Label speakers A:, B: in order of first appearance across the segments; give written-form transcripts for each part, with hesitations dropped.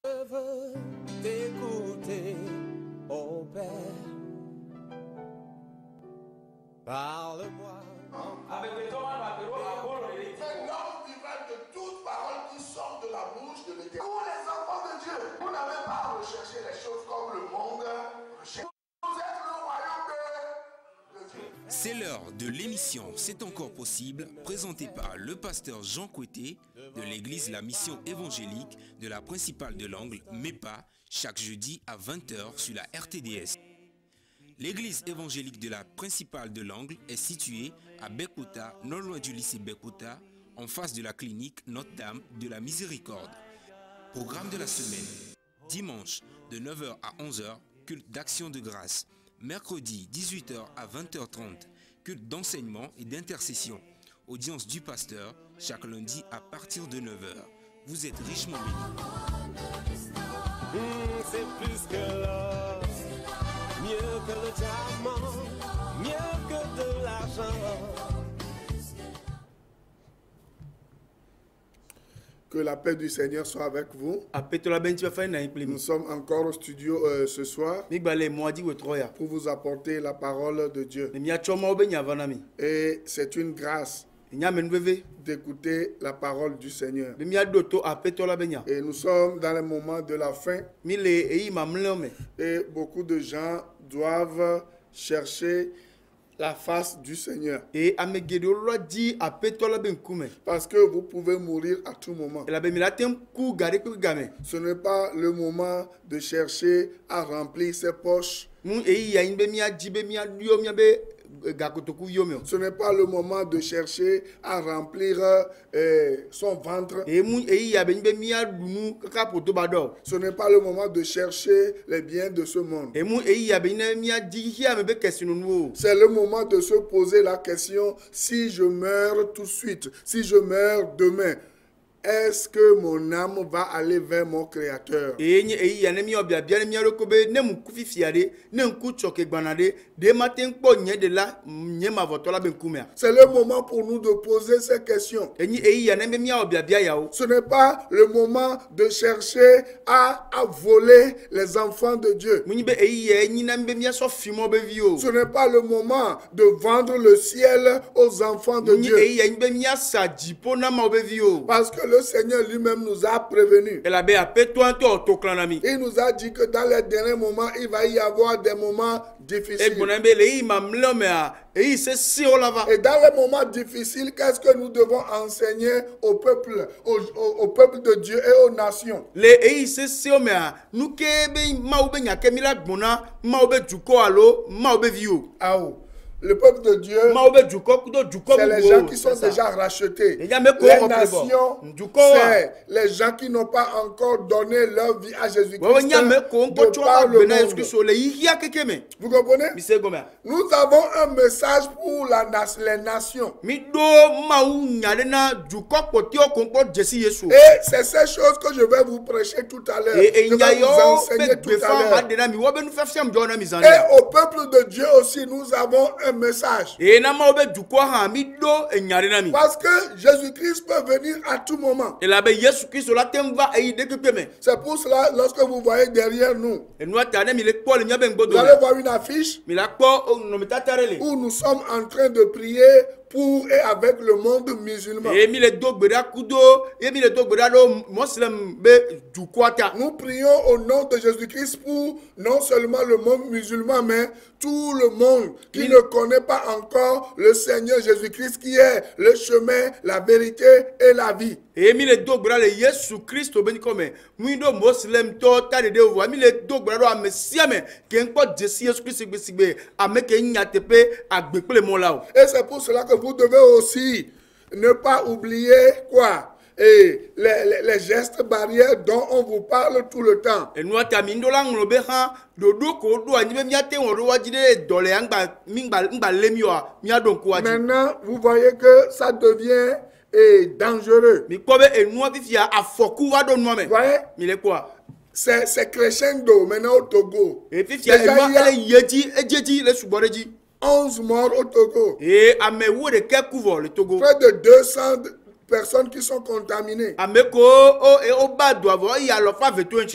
A: Je veux t'écouter, ô Père. Parle-moi.
B: Avec le Thomas,
C: C'est l'homme vivant de toute parole qui sort de la bouche de l'Éternel. Pour les enfants de Dieu, vous n'avez pas à rechercher les choses comme le monde recherche. Vous êtes le royaume de Dieu.
D: C'est l'heure de l'émission C'est encore possible, présentée par le pasteur Jean Coueté de l'église La Mission évangélique de la principale de l'Angle, MEPA, chaque jeudi à 20h sur la RTDS. L'église évangélique de la principale de l'Angle est située à Bekota, non loin du lycée Bekota, en face de la clinique Notre-Dame de la Miséricorde. Programme de la semaine. Dimanche de 9h à 11h, culte d'action de grâce. Mercredi 18h à 20h30, culte d'enseignement et d'intercession. Audience du pasteur chaque lundi à partir de 9h. Vous êtes richement bénis.
A: C'est plus que l'or, mieux que le diamant, mieux que de l'argent.
C: Que la paix du Seigneur soit avec vous. Nous sommes encore au studio ce soir pour vous apporter la parole de Dieu. Et c'est une grâce d'écouter la parole du Seigneur. Et nous sommes dans le moment de la fin. Et beaucoup de gens doivent chercher la face du Seigneur. Parce que vous pouvez mourir à tout moment. Ce n'est pas le moment de chercher à remplir ses poches. Ce n'est pas le moment de chercher à remplir son ventre. Ce n'est pas le moment de chercher les biens de ce monde. C'est le moment de se poser la question, si je meurs tout de suite, si je meurs demain, est-ce que mon âme va aller vers mon Créateur? C'est le moment pour nous de poser ces questions. Ce n'est pas le moment de chercher à voler les enfants de Dieu. Ce n'est pas le moment de vendre le ciel aux enfants de Dieu. Parce que le Seigneur lui-même nous a prévenus. Il nous a dit que dans les derniers moments, il va y avoir des moments difficiles. Et dans les moments difficiles, qu'est-ce que nous devons enseigner au peuple, au peuple de Dieu et aux nations? Le peuple de Dieu, c'est les gens qui sont déjà rachetés. Les nations, c'est les gens qui n'ont pas encore donné leur vie à Jésus-Christ de par le monde. Vous comprenez? Nous avons un message pour les nations. Et c'est ces choses que je vais vous prêcher tout à l'heure. Je vais vous enseigner tout à l'heure. Et au peuple de Dieu aussi, nous avons un message. Parce que Jésus-Christ peut venir à tout moment. C'est pour cela, lorsque vous voyez derrière nous, vous allez voir une affiche où nous sommes en train de prier pour et avec le monde musulman. Nous prions au nom de Jésus-Christ pour non seulement le monde musulman, mais tout le monde qui ne connaît pas encore le Seigneur Jésus-Christ qui est le chemin, la vérité et la vie. Et c'est pour cela que vous devez aussi ne pas oublier quoi? Et les gestes barrières dont on vous parle tout le temps. Maintenant, vous voyez que ça devient dangereux. Vous voyez? C'est crescendo maintenant au Togo. Déjà, il y a 11 morts au Togo. Près de 200 personnes qui sont contaminées.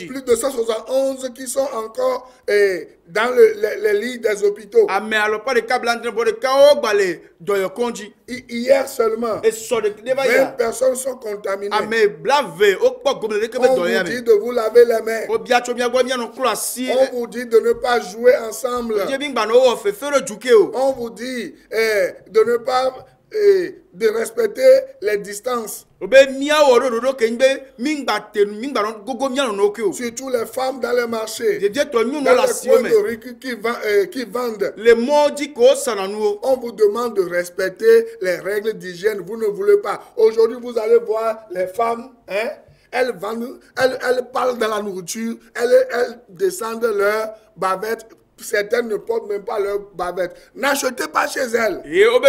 C: Plus de 171 qui sont encore dans les lits des hôpitaux. Hier seulement, 20 personnes sont contaminées. On vous dit de vous laver les mains. On vous dit de ne pas jouer ensemble. On vous dit de ne pas de respecter les distances. Surtout les femmes dans les marchés, dans les coins de rue qui vendent. On vous demande de respecter les règles d'hygiène. Vous ne voulez pas. Aujourd'hui, vous allez voir les femmes, elles vendent, elles parlent dans la nourriture, elles descendent leur bavette. Certaines ne portent même pas leur bavette. N'achetez pas chez elles. Le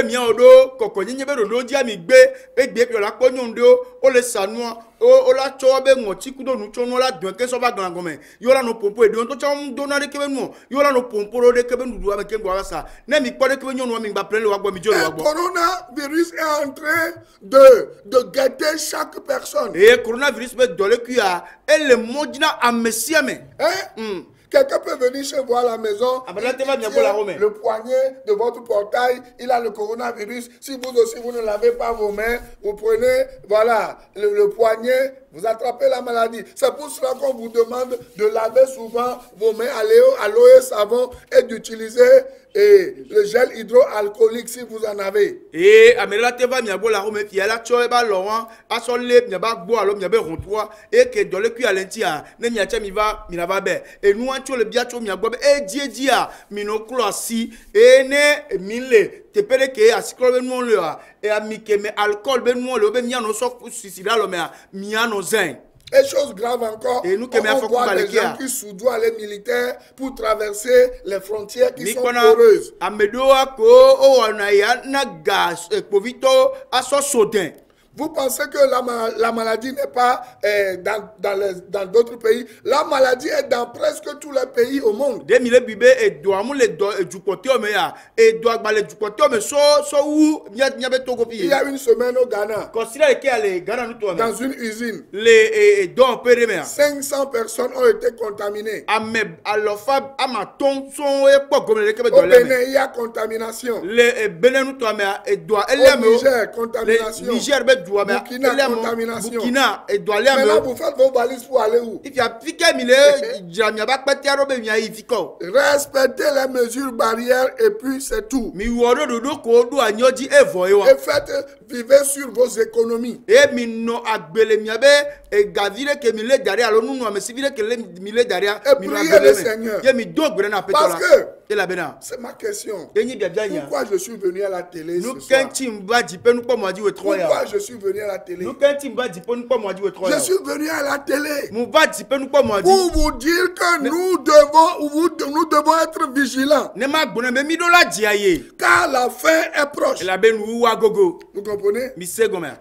C: coronavirus est en train de guetter chaque personne. Quelqu'un peut venir chez vous à la maison, le poignet de votre portail, il a le coronavirus. Si vous aussi, vous ne lavez pas vos mains, vous prenez, voilà, le poignet, vous attrapez la maladie. C'est pour cela qu'on vous demande de laver souvent vos mains à l'eau et savon et d'utiliser le gel hydroalcoolique si vous en avez. Et nous le biacho et dia minocloasi et ne mille te pere que asikolo ben le et amike me alcool ben le ben miano sok sisila lo me miano zen. Et chose grave encore, on voit des gens qui soudoient les militaires pour traverser les frontières qui sont poreuses. Vous pensez que la maladie n'est pas dans d'autres pays? La maladie est dans presque tous les pays au monde. Il y a une semaine au Ghana, dans une usine, 500 personnes ont été contaminées. Au Bénin, il y a contamination. Au Niger, contamination. Burkina, contamination. Maintenant, vous faites vos valises pour aller où? Respectez les mesures barrières et puis c'est tout. Et faites, vivez sur vos économies. Et priez le Seigneur. Parce que c'est ma question. Pourquoi je suis venu à la télé ce soir? Pourquoi je suis venu à la télé? Je suis venu à la télé pour vous dire que nous devons être vigilants. Car la fin est proche. Vous comprenez?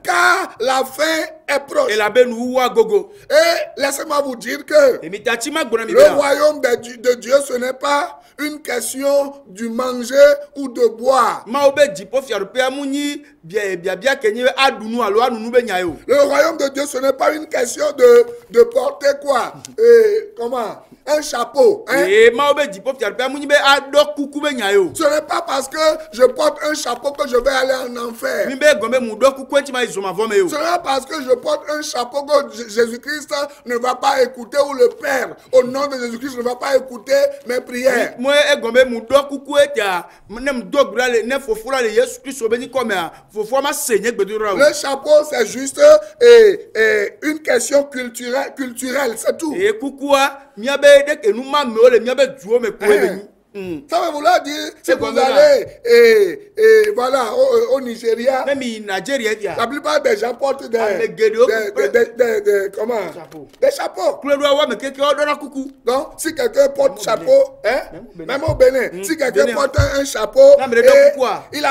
C: Car la fin est proche. Et laissez-moi vous dire que le royaume de Dieu, ce n'est pas une question du manger ou de boire. Le royaume de Dieu, ce n'est pas une question de porter quoi? Comment? Un chapeau. Hein? Ce n'est pas parce que je porte un chapeau que je vais aller en enfer. Ce n'est pas parce que je porte un chapeau que Jésus-Christ ne va pas écouter, ou le Père, au nom de Jésus-Christ, ne va pas écouter mes prières. Le chapeau, c'est juste une question culturelle, c'est tout. Ça veut vouloir dire, si vous allez voilà, au Nigeria, la plupart des gens portent des chapeaux. Donc, si quelqu'un porte chapeau, même au Bénin, si quelqu'un porte un chapeau, il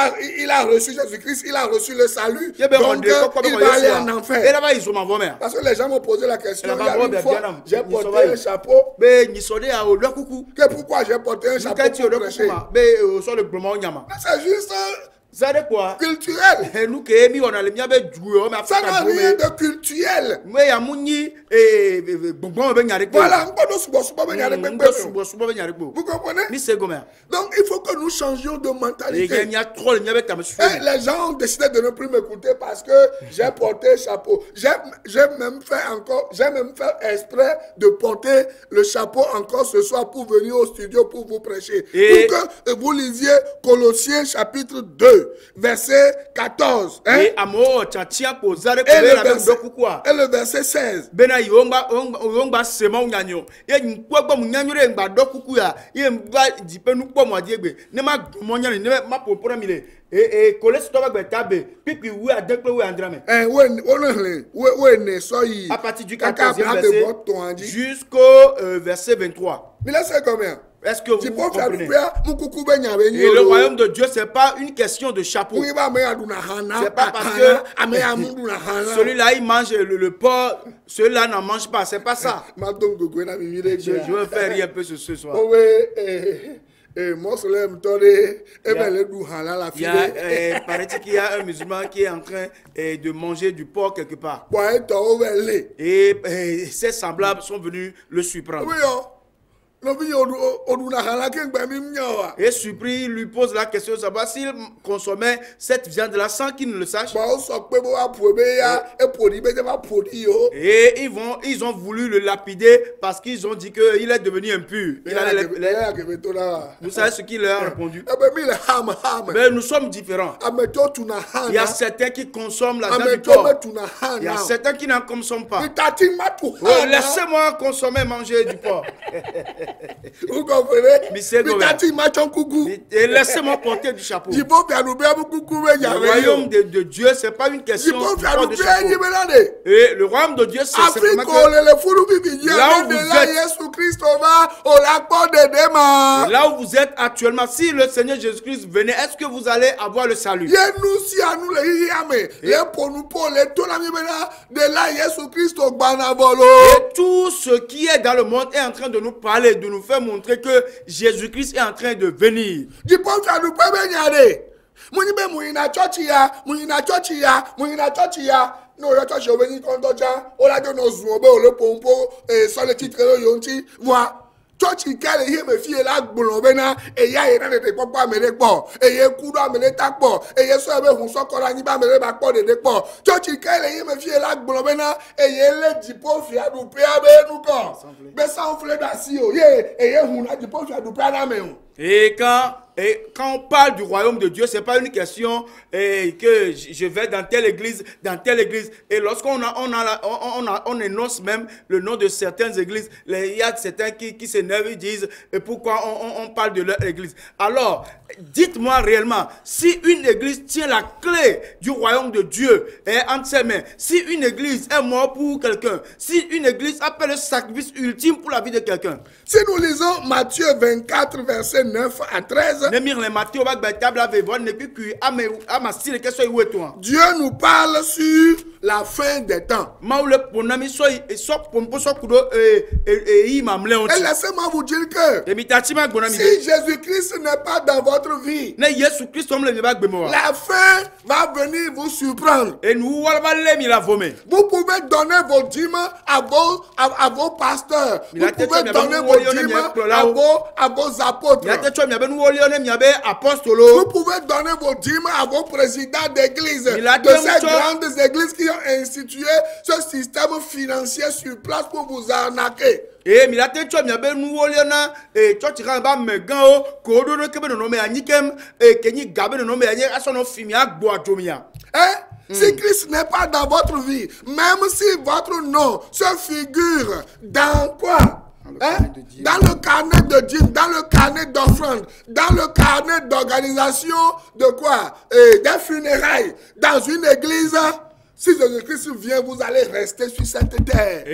C: a reçu Jésus-Christ, il a reçu le salut, donc il va aller en enfer. Parce que les gens m'ont posé la question, il y a une fois, j'ai porté un chapeau. Que pourquoi j'ai porté un chapeau? C'est juste Ça de quoi?
E: Culturel.
C: Et nous qui on a les miens
E: ça n'a rien de culturel.
C: Mais ya muni bon ben yare.
E: Voilà, vous comprenez? Donc il faut que nous changions de mentalité.
C: Il y a trop les
E: gens ont décidé de ne plus m'écouter parce que j'ai porté chapeau. J'ai même fait exprès de porter le chapeau encore ce soir pour venir au studio pour vous prêcher. Pour que vous lisiez Colossiens chapitre 2. Verset 14. Hein? Et le verset 16.
C: À partir du 14e verset jusqu'au verset 23.
E: Mais là c'est combien?
C: Est-ce que vous comprenez? Et le royaume de Dieu, ce n'est pas une question de chapeau. C'est pas parce que celui-là, il mange le porc, celui-là n'en mange pas. C'est pas ça. Je veux faire rire un peu ce soir. Paraît-il qu'il y a un musulman qui est en train de manger du porc quelque part. Et ses semblables sont venus le surprendre. Et surpris, il lui pose la question de savoir s'il consommait cette viande-là sans qu'il ne le sache. Et ils ont voulu le lapider parce qu'ils ont dit qu'il est devenu impur. Vous savez ce qu'il leur a répondu? Mais nous sommes différents. Il y a certains qui consomment la viande du porc. Il y a certains qui n'en consomment pas. Laissez-moi consommer, manger du porc.
E: Vous comprenez?
C: Et laissez-moi porter du chapeau. Le royaume de Dieu, ce n'est pas une question de chapeau. Et le royaume de Dieu, c'est simplement que là où vous êtes actuellement, si le Seigneur Jésus-Christ venait, est-ce que vous allez avoir le salut? Et tout ce qui est dans le monde est en train de nous parler, de nous faire montrer que Jésus-Christ est en train de venir.
E: No, your church is going to come. Ola don't know Zuobo, le pompo, solitude, yonti, voix. Church is carrying him a few like Bolobena, a yay, and a papa made a ball, a ye kuda made a tap ball, a ye server who saw Coraniba made a back body de ball. Church is carrying him a few like Bolobena, a ye let Jipofia do pay a benuka. Best sound fled at sea, yea, a ye who not Jipofia do Panameo.
C: Et quand on parle du royaume de Dieu, ce n'est pas une question que je vais dans telle église. Et lorsqu'on on énonce même le nom de certaines églises, il y a certains qui s'énervent et disent pourquoi on parle de leur église. Alors, dites-moi réellement, si une église tient la clé du royaume de Dieu entre ses mains, si une église est morte pour quelqu'un, si une église appelle le sacrifice ultime pour la vie de quelqu'un.
E: Si nous lisons Matthieu 24, verset 9 à 13, Dieu nous parle sur la fin des temps. Et laissez-moi vous dire que si Jésus-Christ n'est pas dans votre vie, la fin va venir vous surprendre. Vous pouvez donner vos dîmes à vos pasteurs. Vous pouvez donner vos dîmes à vos apôtres. Vous pouvez donner vos dîmes à vos présidents d'église, de ces grandes églises qui ont institué ce système financier sur place pour vous arnaquer. Si Christ n'est pas dans votre vie, même si votre nom se figure dans quoi? Dans le carnet de dîmes, dans le carnet d'offrande, dans le carnet d'organisation de quoi? Des funérailles, dans une église, Si Jésus-Christ vient, vous allez rester sur cette terre.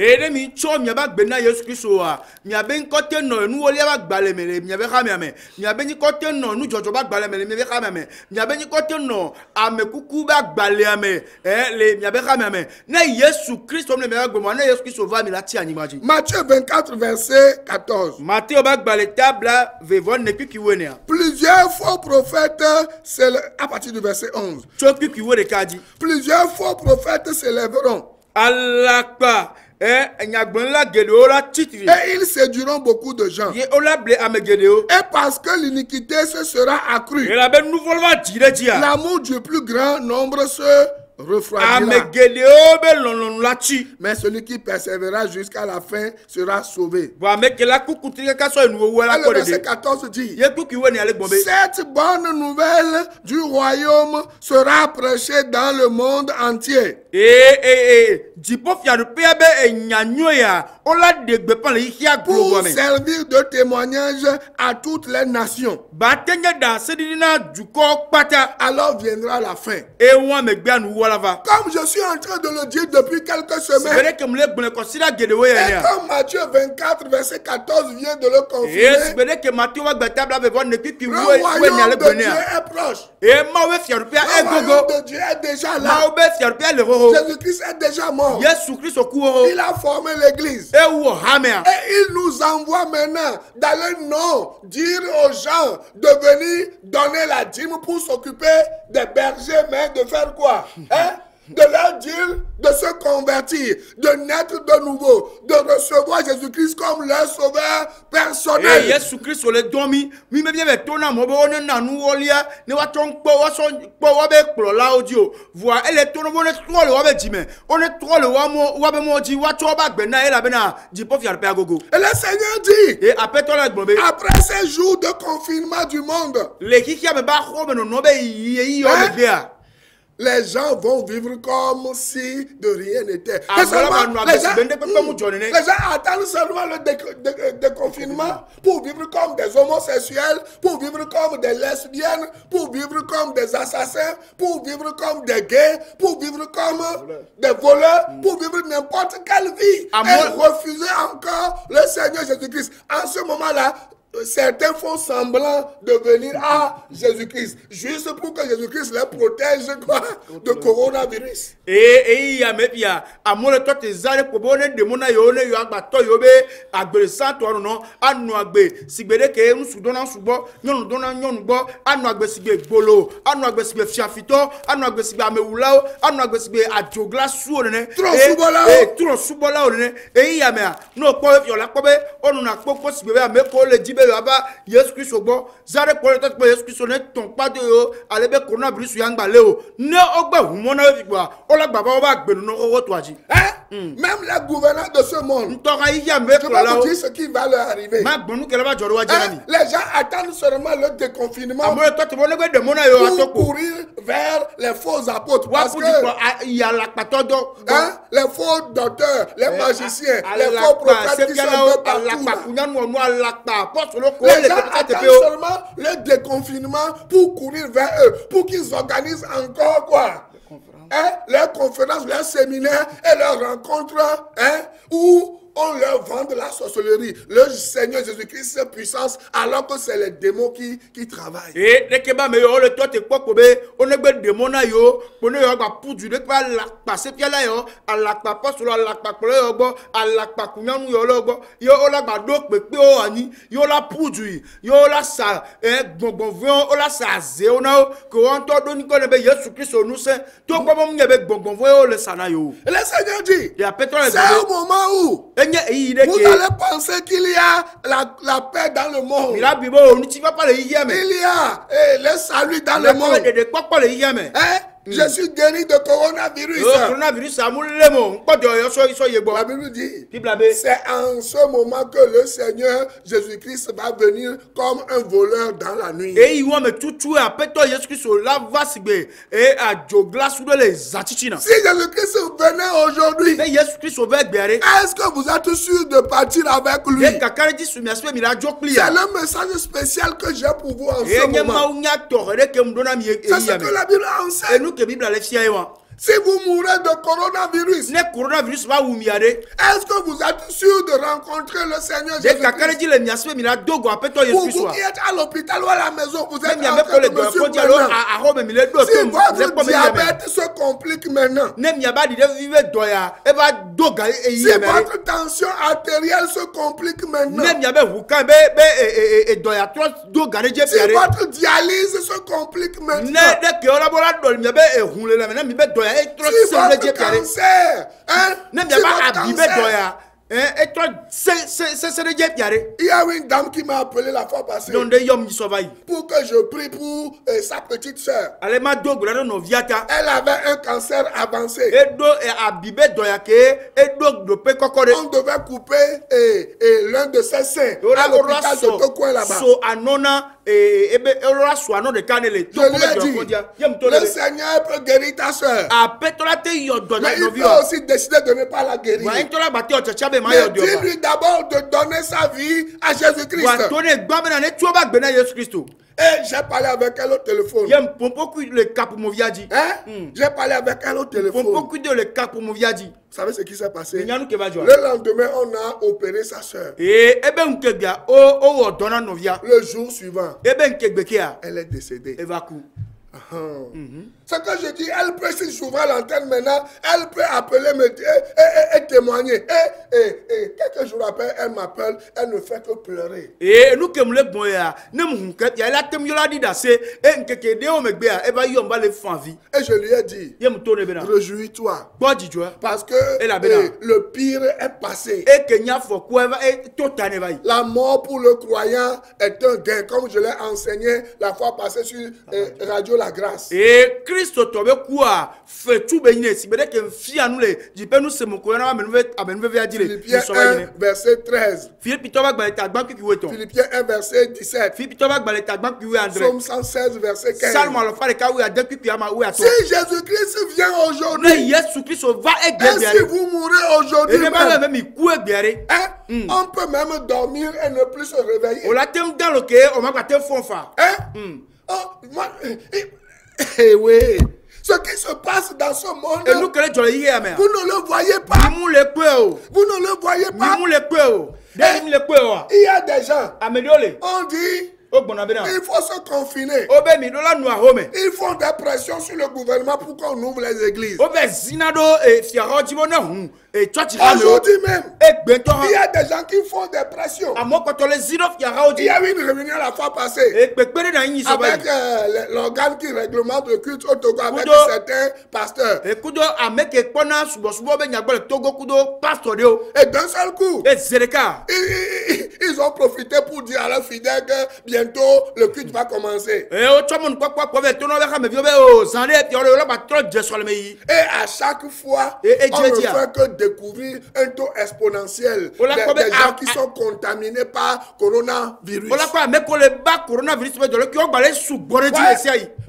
E: Matthieu 24, verset 14. Plusieurs faux prophètes, à partir du verset 11. Plusieurs faux prophètes s'élèveront. Et ils séduiront beaucoup de gens. Et parce que l'iniquité se sera accrue, l'amour du plus grand nombre se refroidira. Mais celui qui persévérera jusqu'à la fin sera sauvé. Le verset 14 dit: cette bonne nouvelle du royaume sera prêchée dans le monde entier. Pour servir de témoignage à toutes les nations. Alors viendra la fin. Comme je suis en train de le dire depuis quelques semaines, et comme Matthieu 24, verset 14 vient de le confirmer, le royaume de Dieu est proche. Le royaume de Dieu est déjà là. Jésus-Christ est déjà mort. Il a formé l'église. Et il nous envoie maintenant d'aller dire aux gens de venir donner la dîme pour s'occuper des bergers, mais de faire quoi? De leur dire de se convertir, de naître de nouveau, de recevoir Jésus-Christ comme leur sauveur personnel. Et le Seigneur dit, après ces jours de confinement du monde, les gens vont vivre comme si de rien n'était. Les gens attendent seulement le déconfinement pour vivre comme des homosexuels, pour vivre comme des lesbiennes, pour vivre comme des assassins, pour vivre comme des gays, pour vivre comme des voleurs, pour vivre n'importe quelle vie. Et refuser encore le Seigneur Jésus-Christ. En ce moment-là, certains font semblant de venir à Jésus-Christ, juste pour que Jésus-Christ les protège de coronavirus.
C: Jésus-Christ zare pour Jésus-Christ ne ton pas de alebe coronavirus yangbaleo ne ogba humona vikwa ola baba oba gbenu no owo toaji.
E: Même les gouvernants de ce monde, je vais vous dire ce qui va leur arriver. Les gens attendent seulement le déconfinement pour courir vers les faux apôtres. Parce que les faux docteurs, les magiciens, les faux prophètes qui sont de partout. Les gens attendent seulement le déconfinement pour courir vers eux, pour qu'ils organisent encore quoi? Leurs conférences, leurs séminaires et leurs rencontres, où on leur vend de la sorcellerie. Le Seigneur Jésus-Christ, c'est puissance, alors que c'est les démons qui travaillent. Le Seigneur dit, c'est au moment où vous allez penser qu'il y a la paix dans le monde. Il y a le salut dans le monde. Je suis guéri de coronavirus. La Bible dit, c'est en ce moment que le Seigneur Jésus-Christ va venir comme un voleur dans la nuit. Si Jésus-Christ venait aujourd'hui, est-ce que vous êtes sûr de partir avec lui? C'est le message spécial que j'ai pour vous en ce moment. C'est ce que la Bible enseigne. Si vous mourrez de coronavirus, est-ce que vous êtes sûr de rencontrer le Seigneur Jésus-Christ? Pour vous qui êtes à l'hôpital ou à la maison, vous êtes en train de me suivre maintenant. Si votre diabète se complique maintenant, si votre tension artérielle se complique maintenant, si votre dialyse se complique maintenant, si votre cancer, il y a une dame qui m'a appelé la fois passée pour que je prie pour sa petite soeur. Elle avait un cancer avancé. On devait couper l'un de ses seins à l'hôpital de Tokoin là-bas. Je lui ai dit, le Seigneur peut guérir ta soeur. Mais il peut aussi décider de ne pas la guérir. Mais dis-lui d'abord de donner sa vie à Jésus-Christ. Et j'ai parlé avec elle au téléphone. J'ai parlé avec elle au téléphone. Vous savez ce qui s'est passé? Le lendemain, on a opéré sa soeur. Le jour suivant, elle est décédée. Ce que je dis, elle peut, si j'ouvre l'antenne maintenant, elle peut appeler me dire et témoigner. Et quelques jours après, elle m'appelle, elle ne fait que pleurer. Et je lui ai dit, réjouis-toi. Parce que le pire est passé. La mort pour le croyant est un gain, comme je l'ai enseigné la fois passée sur Radio La Grâce. Et Christ tobe quoi fait tout bénir si bête que fia nous les dit nous c'est mon courant à me veut dire Philippiens 1 verset 13. Philippiens 1 verset 17. Psaume 116 verset 15. Si Jésus-Christ vient aujourd'hui, et si vous mourrez aujourd'hui, on peut même dormir et ne plus se réveiller. Oui. Ce qui se passe dans ce monde, vous ne le voyez pas. Vous ne le voyez pas. Il y a des gens, on dit, il faut se confiner. Ils font des pressions sur le gouvernement pour qu'on ouvre les églises. Aujourd'hui même, il y a des gens qui font des pressions. Il y a eu une réunion la fois passée avec l'organe qui réglemente le culte au Togo avec certains pasteurs. Et d'un seul coup, ils ont profité pour dire à leurs fidèles que bientôt le culte va commencer. Et à chaque fois, on ne fait que découvrir un taux exponentiel des gens qui sont contaminés par coronavirus.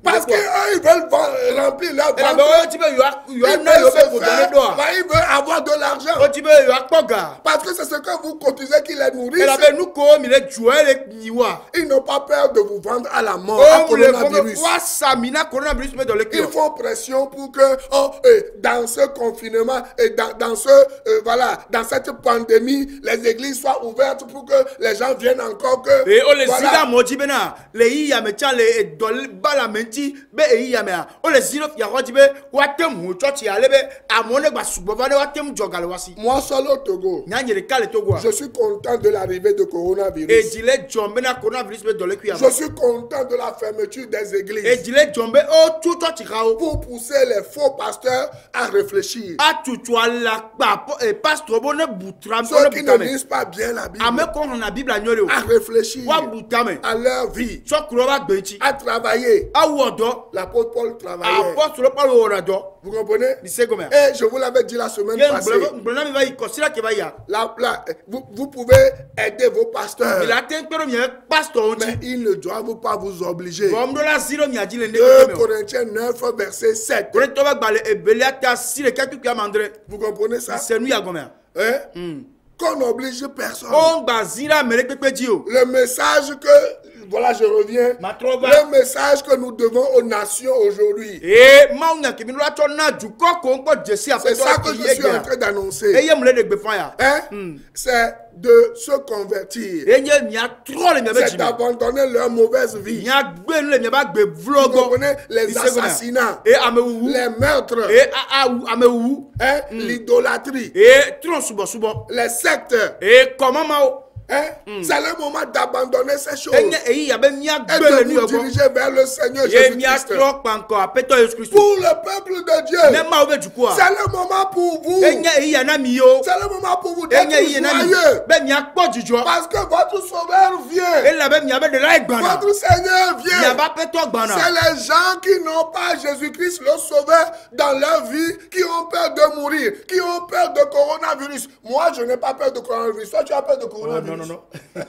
E: Parce qu'ils veulent remplir leur banque. Ils veulent avoir de l'argent. Parce que c'est ce que vous cotisez qui les nourrissent. Ils n'ont pas peur de vous vendre à la mort. Ils font pression pour que dans ce confinement et dans cette pandémie, les églises soient ouvertes pour que les gens viennent encore que. Moi seul au Togo, je suis content de l'arrivée de coronavirus. Je suis content de la fermeture des églises pour pousser les faux pasteurs à réfléchir. Ceux qui ne lisent pas bien la Bible, à réfléchir à leur vie, à travailler. L'apôtre Paul travaillait. Vous comprenez? Et je vous l'avais dit la semaine passée. Vous pouvez aider vos pasteurs. Mais ils ne doivent pas vous obliger. 2 Corinthiens 9 verset 7. Vous comprenez ça? Qu'on n'oblige personne. Le message que Voilà, je reviens. Le message que nous devons aux nations aujourd'hui. C'est ça que je suis en train d'annoncer. C'est de se convertir. C'est d'abandonner leur mauvaise vie. Vous comprenez? Les assassinats, les meurtres, l'idolâtrie, les sectes. C'est le moment d'abandonner ces choses et de vous diriger vers le Seigneur Jésus-Christ. Pour le peuple de Dieu, c'est le moment pour vous. C'est le moment pour vous d'être joyeux. Parce que votre Sauveur vient. Votre Seigneur vient. C'est les gens qui n'ont pas Jésus-Christ le Sauveur dans leur vie, qui ont peur de mourir, qui ont peur de coronavirus. Moi, je n'ai pas peur de coronavirus. Toi, tu as peur de coronavirus.
C: Non.
E: Tu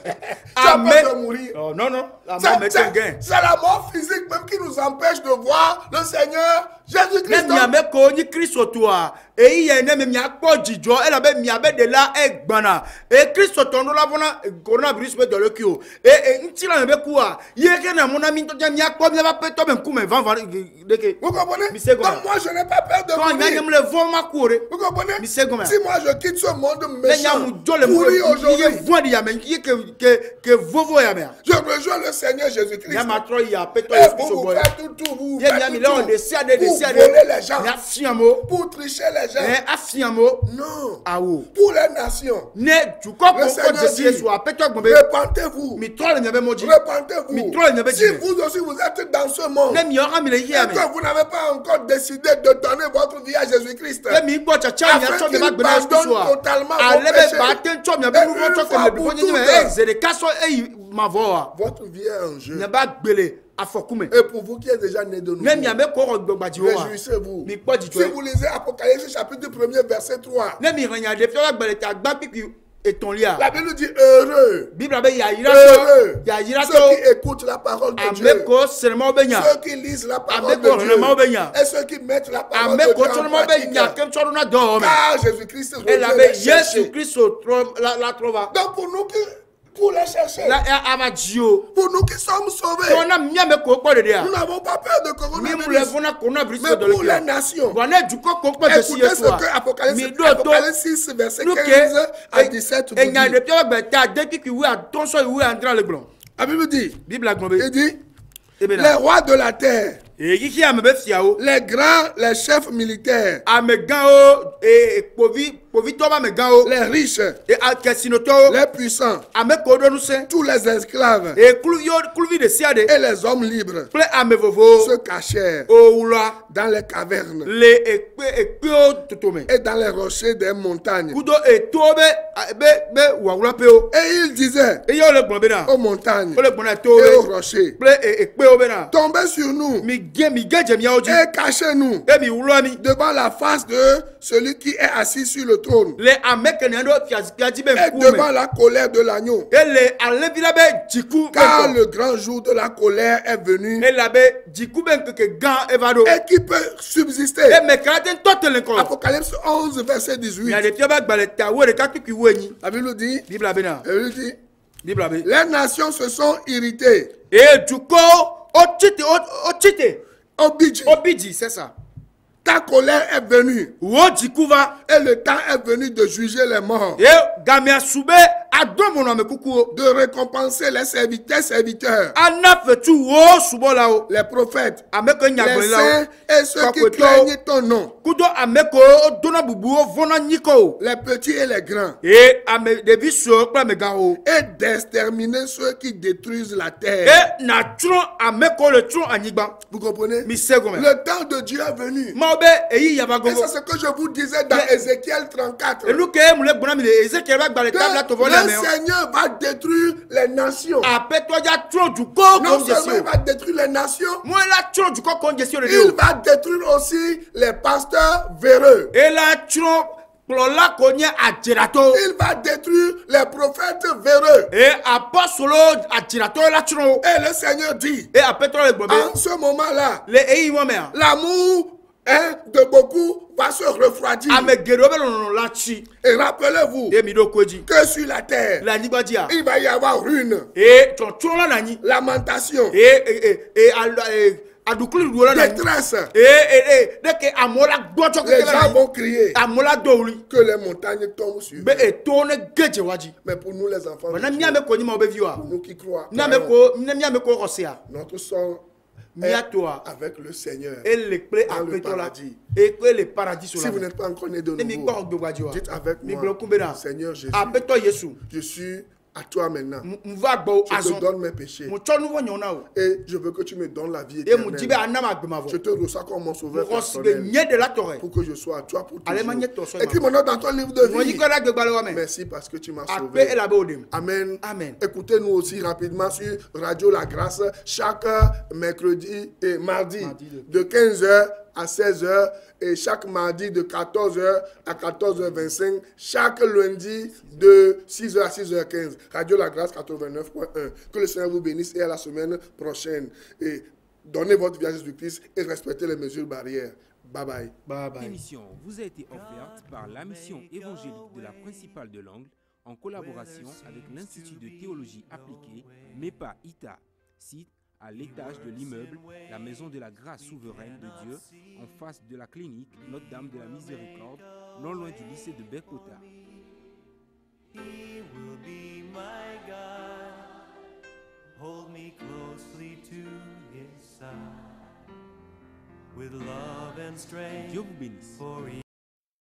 E: as peur de mourir.
C: Non.
E: C'est la mort physique même qui nous empêche de voir le Seigneur Jésus-Christ. Vous comprenez? Donc moi je n'ai pas peur de mourir. Vous comprenez? Si moi je quitte ce monde méchant pourri aujourd'hui, je rejoins le Seigneur Jésus-Christ. Et vous faites tout, vous voler les gens, pour tricher les gens. Non. Pour les nations. Le Seigneur dit, repentez-vous. Repentez-vous. Si vous aussi vous êtes dans ce monde et que vous n'avez pas encore décidé de donner votre vie à Jésus-Christ, afin qu'il pardonne totalement vos péchés, votre vie est en jeu. Et pour vous qui êtes déjà né de nouveau, réjouissez-vous. Si vous lisez Apocalypse chapitre 1er verset 3, la Bible dit heureux. Heureux. Ceux qui écoutent la parole de Dieu. Ceux qui lisent la parole de Dieu. Et ceux qui mettent la parole de Dieu en pratique. Car Jésus-Christ revient les chercher. Donc pour nous qui... Pour les chercher. Pour nous qui sommes sauvés. Nous n'avons pas peur de coronavirus. Mais pour les nations. Écoutez ce que Apocalypse 6, verset 15 à 17 vous dit. La Bible dit, il dit, les rois de la terre, les grands, les chefs militaires, les riches, les puissants, tous les esclaves et les hommes libres se cachèrent dans les cavernes et dans les rochers des montagnes. Et ils disaient aux montagnes et aux rochers, tombez sur nous et cachez-nous devant la face de celui qui est assis sur le trône et devant la colère de l'agneau, car le grand jour de la colère est venu et qui peut subsister. Apocalypse 11 verset 18. La Bible dit, les nations se sont irritées. Obidji, c'est ça. Ta colère est venue. Et le temps est venu de juger les morts. De récompenser les serviteurs. Les prophètes. Les saints et ceux qui craignent ton nom. Les petits et les grands. Et d'exterminer ceux qui détruisent la terre. Vous comprenez? Le temps de Dieu est venu. Et c'est ce que je vous disais dans Ézéchiel 34. Le Seigneur va détruire les nations. Non seulement il va détruire les nations, il va détruire aussi les pasteurs véreux. Il va détruire les prophètes véreux. Et le Seigneur dit, en ce moment-là, l'amour un de beaucoup va se refroidir. Et rappelez-vous que sur la terre, il va y avoir ruine, lamentation, détresse. Les gens vont crier que les montagnes tombent sur eux. Mais pour nous les enfants, pour nous qui croient, notre sort est avec le Seigneur dans le paradis. Si vous n'êtes pas encore né de nouveau, dites avec moi, Seigneur Jésus, je suis à toi maintenant. Je te donne mes péchés. Et je veux que tu me donnes la vie éternelle. Je te reçois comme mon sauveur personnel. Pour que je sois à toi pour toujours. Écris mon nom dans ton livre de vie. Merci parce que tu m'as sauvé. Amen. Amen. Écoutez-nous aussi rapidement sur Radio La Grâce chaque mercredi et mardi de 15h à 16h et chaque mardi de 14h à 14h25, chaque lundi de 6h à 6h15. Radio La Grâce 89.1. Que le Seigneur vous bénisse et à la semaine prochaine. Et donnez votre vie à Jésus-Christ et respectez les mesures barrières. Bye bye.
D: Bye bye. Cette émission vous a été offerte par la mission évangélique de la principale de l'Angle en collaboration avec l'Institut de théologie appliquée MEPA ITA, site à l'étage de l'immeuble La Maison de la Grâce Souveraine de Dieu, en face de la clinique Notre-Dame de la Miséricorde, non loin du lycée de Bekota. He will be my God, hold me closely to his side, with love and strength. Dieu vous bénisse.